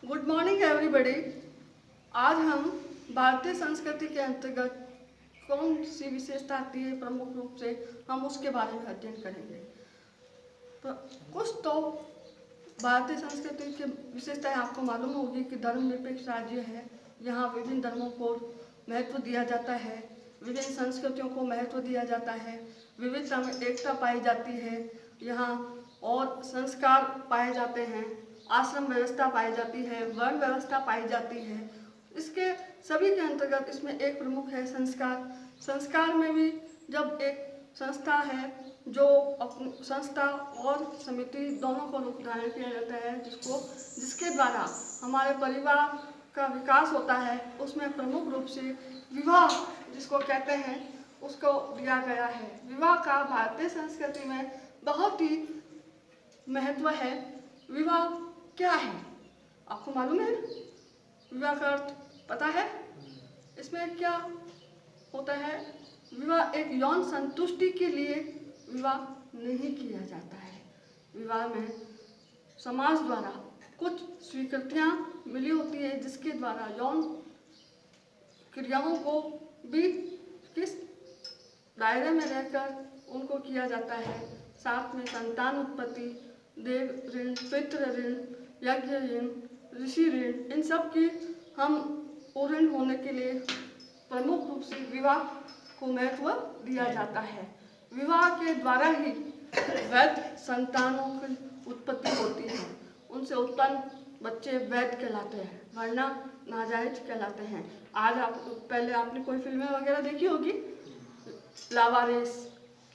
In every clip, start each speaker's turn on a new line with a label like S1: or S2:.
S1: Good morning everybody. आज हम भारतीय संस्कृति के अंतर्गत कौन सी विशेषता आती है प्रमुख रूप से हम उसके बारे में अध्ययन करेंगे। तो कुछ तो भारतीय संस्कृति की विशेषताएं आपको मालूम होगी कि धर्मनिरपेक्ष राज्य है। यहाँ विभिन्न धर्मों को महत्व दिया जाता है, विभिन्न संस्कृतियों को महत्व दिया जाता है, विविधता में एकता पाई जाती है। यहाँ और संस्कार पाए जाते हैं, आश्रम व्यवस्था पाई जाती है, वर्ण व्यवस्था पाई जाती है। इसके सभी के अंतर्गत इसमें एक प्रमुख है संस्कार। संस्कार में भी जब एक संस्था है जो अपनी संस्था और समिति दोनों को रूपधारण किया जाता है, जिसके द्वारा हमारे परिवार का विकास होता है, उसमें प्रमुख रूप से विवाह जिसको कहते हैं उसको दिया गया है। विवाह का भारतीय संस्कृति में बहुत ही महत्व है। विवाह क्या है आपको मालूम है? विवाह का अर्थ पता है? इसमें क्या होता है? विवाह एक यौन संतुष्टि के लिए विवाह नहीं किया जाता है। विवाह में समाज द्वारा कुछ स्वीकृतियां मिली होती है, जिसके द्वारा यौन क्रियाओं को भी किस दायरे में रहकर उनको किया जाता है। साथ में संतान उत्पत्ति, देव ऋण, पितृ ऋण, यज्ञ ऋण, ऋषि ऋण, इन सब की हम पूर्ण होने के लिए प्रमुख रूप से विवाह को महत्व दिया जाता है। विवाह के द्वारा ही वैध संतानों की उत्पत्ति होती है। उनसे उत्पन्न बच्चे वैध कहलाते हैं, वरना नाजायज कहलाते हैं। आज पहले आपने कोई फिल्में वगैरह देखी होगी, लावारिस,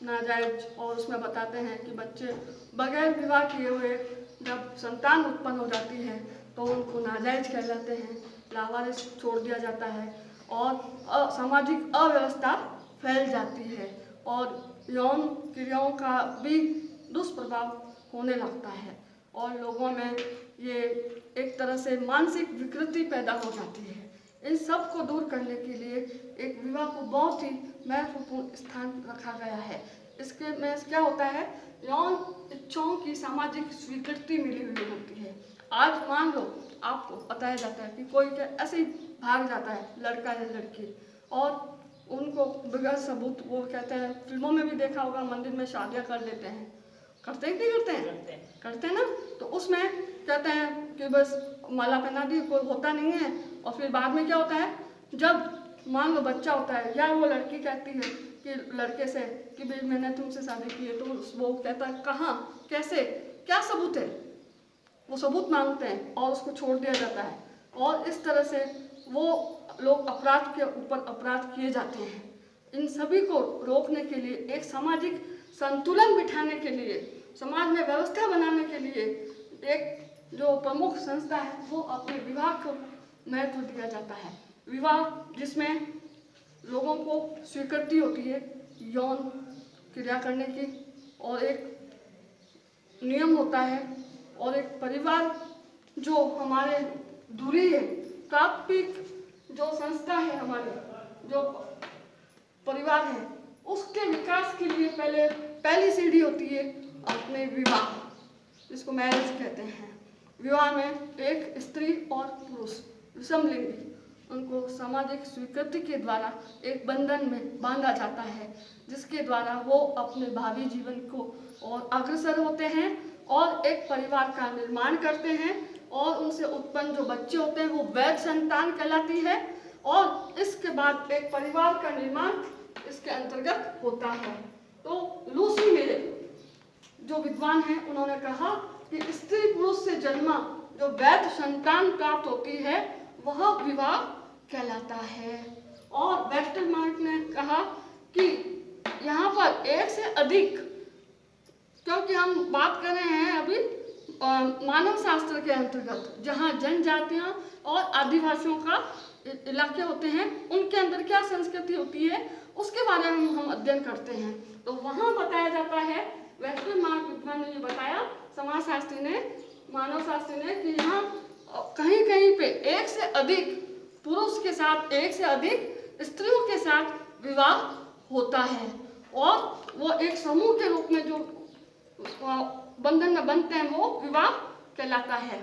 S1: नाजायज, और उसमें बताते हैं कि बच्चे बगैर विवाह किए हुए जब संतान उत्पन्न हो जाती है तो उनको नाजायज कहलाते हैं, लावारिस छोड़ दिया जाता है और सामाजिक अव्यवस्था फैल जाती है और यौन क्रियाओं का भी दुष्प्रभाव होने लगता है और लोगों में ये एक तरह से मानसिक विकृति पैदा हो जाती है। इन सब को दूर करने के लिए एक विवाह को बहुत ही महत्वपूर्ण स्थान रखा गया है। इसके में क्या होता है, यौन इच्छाओं की सामाजिक स्वीकृति मिली हुई होती है। आज मान लो आपको बताया जाता है कि कोई ऐसे ही भाग जाता है लड़का या लड़की, और उनको बगैर सबूत, वो कहते हैं, फिल्मों में भी देखा होगा, मंदिर में शादियां कर देते हैं। करते हैं कि नहीं करते हैं? करते हैं ना। तो उसमें कहते हैं कि बस माला पहना दी, कोई होता नहीं है। और फिर बाद में क्या होता है, जब मान लो बच्चा होता है या वो लड़की कहती है कि लड़के से कि भाई मैंने तुमसे शादी की है, तो वो कहता है कहाँ, कैसे, क्या सबूत है? वो सबूत मांगते हैं और उसको छोड़ दिया जाता है। और इस तरह से वो लोग अपराध के ऊपर अपराध किए जाते हैं। इन सभी को रोकने के लिए, एक सामाजिक संतुलन बिठाने के लिए, समाज में व्यवस्था बनाने के लिए एक जो प्रमुख संस्था है वो अपने विवाह को महत्व दिया जाता है। विवाह जिसमें लोगों को स्वीकृति होती है यौन क्रिया करने की, और एक नियम होता है, और एक परिवार जो हमारे दूरी है, प्राथमिक जो संस्था है, हमारे जो परिवार है, उसके विकास के लिए पहली सीढ़ी होती है अपने विवाह, जिसको मैरिज कहते हैं। विवाह में एक स्त्री और पुरुष विषमलिंगी, उनको सामाजिक स्वीकृति के द्वारा एक बंधन में बांधा जाता है, जिसके द्वारा वो अपने भावी जीवन को और अग्रसर होते हैं और एक परिवार का निर्माण करते हैं, और उनसे उत्पन्न जो बच्चे होते हैं वो वैध संतान कहलाती है। और इसके बाद एक परिवार का निर्माण इसके अंतर्गत होता है। तो लूसी मेरे जो विद्वान हैं, उन्होंने कहा कि स्त्री पुरुष से जन्मा जो वैध संतान प्राप्त होती है वह विवाह कहलाता है। और वेस्टरमार्क ने कहा कि यहाँ पर एक से अधिक, क्योंकि हम बात कर रहे हैं अभी मानव शास्त्र के अंतर्गत, जहाँ जनजातियाँ और आदिवासियों का इलाके होते हैं, उनके अंदर क्या संस्कृति होती है उसके बारे में हम अध्ययन करते हैं। तो वहाँ बताया जाता है, वेस्टरमार्क विद्वान ने ये बताया, समाजशास्त्री ने, मानव शास्त्री ने, कि यहाँ कहीं कहीं पे एक से अधिक पुरुष के साथ, एक से अधिक स्त्रियों के साथ विवाह होता है, और वो एक समूह के रूप में जो बंधन में बनते हैं वो विवाह कहलाता है।